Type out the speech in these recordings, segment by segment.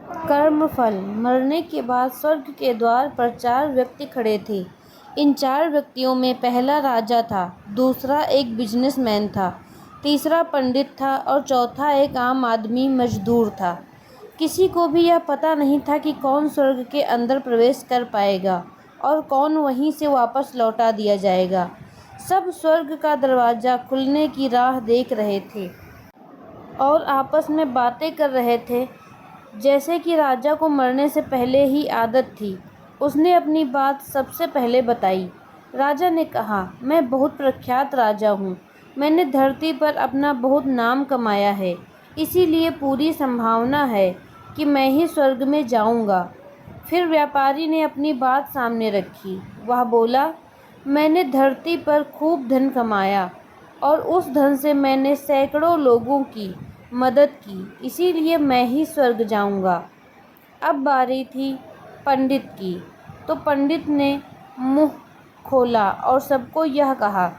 कर्मफल। मरने के बाद स्वर्ग के द्वार पर 4 व्यक्ति खड़े थे। इन 4 व्यक्तियों में पहला राजा था, दूसरा एक बिजनेसमैन था, तीसरा पंडित था और चौथा एक आम आदमी मजदूर था। किसी को भी यह पता नहीं था कि कौन स्वर्ग के अंदर प्रवेश कर पाएगा और कौन वहीं से वापस लौटा दिया जाएगा। सब स्वर्ग का दरवाज़ा खुलने की राह देख रहे थे और आपस में बातें कर रहे थे। जैसे कि राजा को मरने से पहले ही आदत थी, उसने अपनी बात सबसे पहले बताई। राजा ने कहा, मैं बहुत प्रख्यात राजा हूँ। मैंने धरती पर अपना बहुत नाम कमाया है, इसीलिए पूरी संभावना है कि मैं ही स्वर्ग में जाऊँगा। फिर व्यापारी ने अपनी बात सामने रखी। वह बोला, मैंने धरती पर खूब धन कमाया और उस धन से मैंने सैकड़ों लोगों की मदद की, इसीलिए मैं ही स्वर्ग जाऊंगा। अब बारी थी पंडित की, तो पंडित ने मुंह खोला और सबको यह कहा,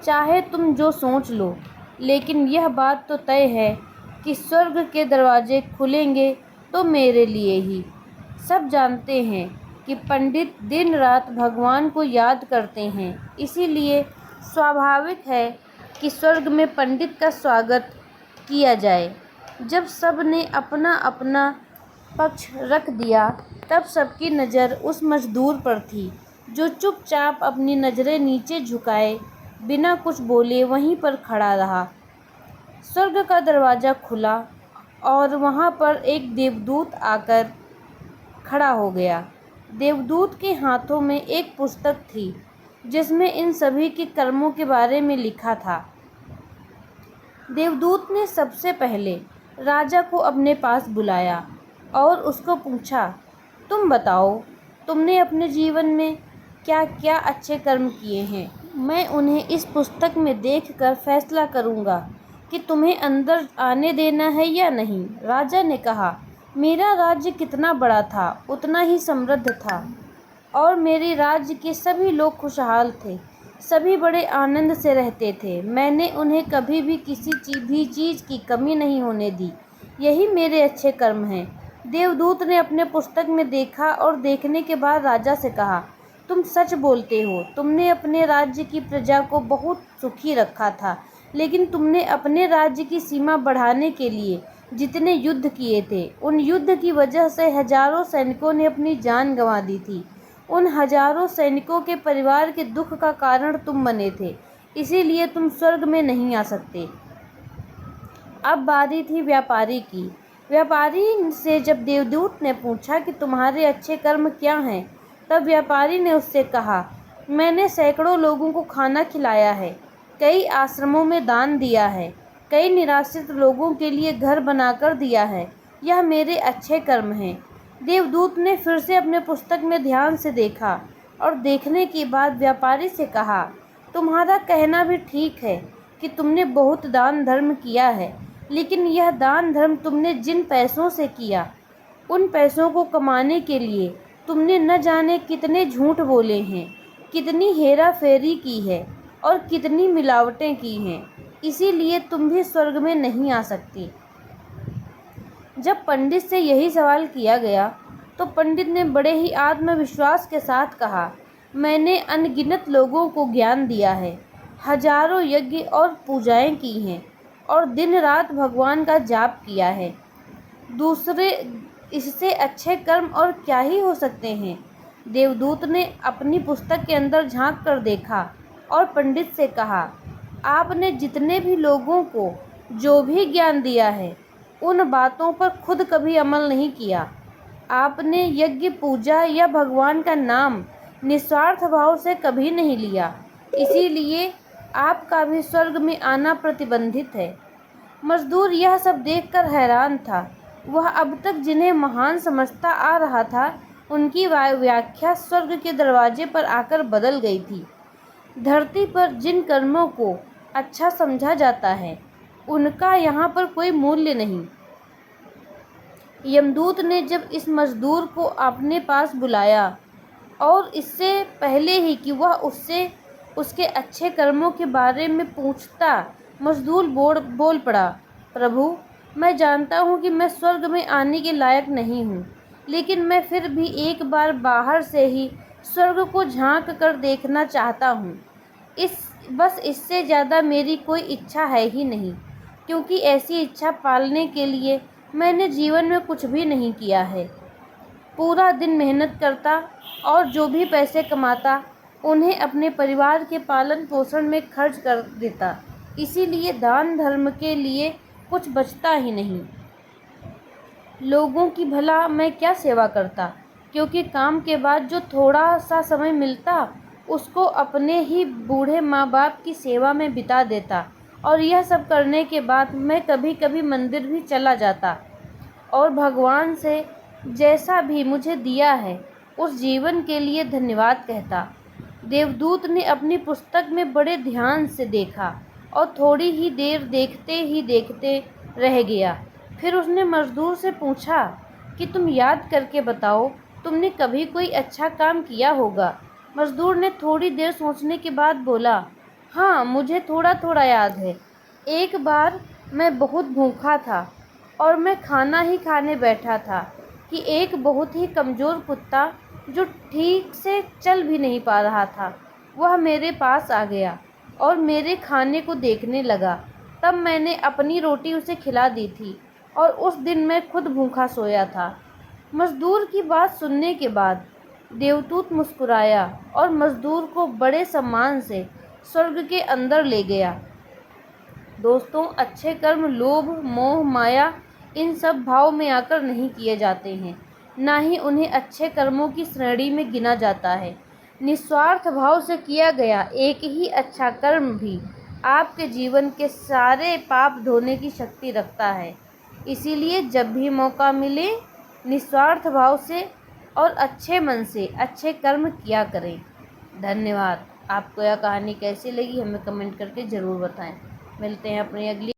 चाहे तुम जो सोच लो, लेकिन यह बात तो तय है कि स्वर्ग के दरवाजे खुलेंगे तो मेरे लिए ही। सब जानते हैं कि पंडित दिन रात भगवान को याद करते हैं, इसीलिए स्वाभाविक है कि स्वर्ग में पंडित का स्वागत किया जाए। जब सब ने अपना अपना पक्ष रख दिया, तब सबकी नज़र उस मजदूर पर थी जो चुपचाप अपनी नज़रें नीचे झुकाए बिना कुछ बोले वहीं पर खड़ा रहा। स्वर्ग का दरवाज़ा खुला और वहाँ पर एक देवदूत आकर खड़ा हो गया। देवदूत के हाथों में एक पुस्तक थी जिसमें इन सभी के कर्मों के बारे में लिखा था। देवदूत ने सबसे पहले राजा को अपने पास बुलाया और उसको पूछा, तुम बताओ, तुमने अपने जीवन में क्या क्या अच्छे कर्म किए हैं। मैं उन्हें इस पुस्तक में देखकर फैसला करूँगा कि तुम्हें अंदर आने देना है या नहीं। राजा ने कहा, मेरा राज्य कितना बड़ा था, उतना ही समृद्ध था और मेरे राज्य के सभी लोग खुशहाल थे। सभी बड़े आनंद से रहते थे। मैंने उन्हें कभी भी किसी चीज़ की कमी नहीं होने दी। यही मेरे अच्छे कर्म हैं। देवदूत ने अपने पुस्तक में देखा और देखने के बाद राजा से कहा, तुम सच बोलते हो। तुमने अपने राज्य की प्रजा को बहुत सुखी रखा था, लेकिन तुमने अपने राज्य की सीमा बढ़ाने के लिए जितने युद्ध किए थे, उन युद्ध की वजह से हजारों सैनिकों ने अपनी जान गंवा दी थी। उन हजारों सैनिकों के परिवार के दुख का कारण तुम बने थे, इसीलिए तुम स्वर्ग में नहीं आ सकते। अब बारी थी व्यापारी की। व्यापारी से जब देवदूत ने पूछा कि तुम्हारे अच्छे कर्म क्या हैं, तब व्यापारी ने उससे कहा, मैंने सैकड़ों लोगों को खाना खिलाया है, कई आश्रमों में दान दिया है, कई निराश्रित लोगों के लिए घर बनाकर दिया है। यह मेरे अच्छे कर्म हैं। देवदूत ने फिर से अपने पुस्तक में ध्यान से देखा और देखने के बाद व्यापारी से कहा, तुम्हारा कहना भी ठीक है कि तुमने बहुत दान धर्म किया है, लेकिन यह दान धर्म तुमने जिन पैसों से किया, उन पैसों को कमाने के लिए तुमने न जाने कितने झूठ बोले हैं, कितनी हेरा फेरी की है और कितनी मिलावटें की हैं, इसीलिए तुम भी स्वर्ग में नहीं आ सकते। जब पंडित से यही सवाल किया गया, तो पंडित ने बड़े ही आत्मविश्वास के साथ कहा, मैंने अनगिनत लोगों को ज्ञान दिया है, हजारों यज्ञ और पूजाएं की हैं और दिन रात भगवान का जाप किया है। दूसरे इससे अच्छे कर्म और क्या ही हो सकते हैं। देवदूत ने अपनी पुस्तक के अंदर झांक कर देखा और पंडित से कहा, आपने जितने भी लोगों को जो भी ज्ञान दिया है, उन बातों पर खुद कभी अमल नहीं किया। आपने यज्ञ, पूजा या भगवान का नाम निस्वार्थ भाव से कभी नहीं लिया, इसीलिए आपका भी स्वर्ग में आना प्रतिबंधित है। मजदूर यह सब देखकर हैरान था। वह अब तक जिन्हें महान समझता आ रहा था, उनकी व्याख्या स्वर्ग के दरवाजे पर आकर बदल गई थी। धरती पर जिन कर्मों को अच्छा समझा जाता है, उनका यहाँ पर कोई मूल्य नहीं। यमदूत ने जब इस मजदूर को अपने पास बुलाया और इससे पहले ही कि वह उससे उसके अच्छे कर्मों के बारे में पूछता, मजदूर बोल पड़ा, प्रभु, मैं जानता हूँ कि मैं स्वर्ग में आने के लायक नहीं हूँ, लेकिन मैं फिर भी एक बार बाहर से ही स्वर्ग को झांक कर देखना चाहता हूँ। बस इससे ज़्यादा मेरी कोई इच्छा है ही नहीं, क्योंकि ऐसी इच्छा पालने के लिए मैंने जीवन में कुछ भी नहीं किया है। पूरा दिन मेहनत करता और जो भी पैसे कमाता उन्हें अपने परिवार के पालन पोषण में खर्च कर देता। इसीलिए दान धर्म के लिए कुछ बचता ही नहीं। लोगों की भला मैं क्या सेवा करता, क्योंकि काम के बाद जो थोड़ा सा समय मिलता उसको अपने ही बूढ़े माँ बाप की सेवा में बिता देता। और यह सब करने के बाद मैं कभी कभी मंदिर भी चला जाता और भगवान से जैसा भी मुझे दिया है उस जीवन के लिए धन्यवाद कहता। देवदूत ने अपनी पुस्तक में बड़े ध्यान से देखा और थोड़ी ही देर देखते ही देखते रह गया। फिर उसने मजदूर से पूछा कि तुम याद करके बताओ, तुमने कभी कोई अच्छा काम किया होगा। मजदूर ने थोड़ी देर सोचने के बाद बोला, हाँ, मुझे थोड़ा थोड़ा याद है। एक बार मैं बहुत भूखा था और मैं खाना ही खाने बैठा था कि एक बहुत ही कमज़ोर कुत्ता जो ठीक से चल भी नहीं पा रहा था, वह मेरे पास आ गया और मेरे खाने को देखने लगा। तब मैंने अपनी रोटी उसे खिला दी थी और उस दिन मैं खुद भूखा सोया था। मज़दूर की बात सुनने के बाद देवदूत मुस्कुराया और मज़दूर को बड़े सम्मान से स्वर्ग के अंदर ले गया। दोस्तों, अच्छे कर्म लोभ मोह माया इन सब भाव में आकर नहीं किए जाते हैं, ना ही उन्हें अच्छे कर्मों की श्रेणी में गिना जाता है। निस्वार्थ भाव से किया गया एक ही अच्छा कर्म भी आपके जीवन के सारे पाप धोने की शक्ति रखता है। इसीलिए जब भी मौका मिले निस्वार्थ भाव से और अच्छे मन से अच्छे कर्म किया करें। धन्यवाद। आपको यह कहानी कैसी लगी हमें कमेंट करके ज़रूर बताएं। मिलते हैं अपनी अगली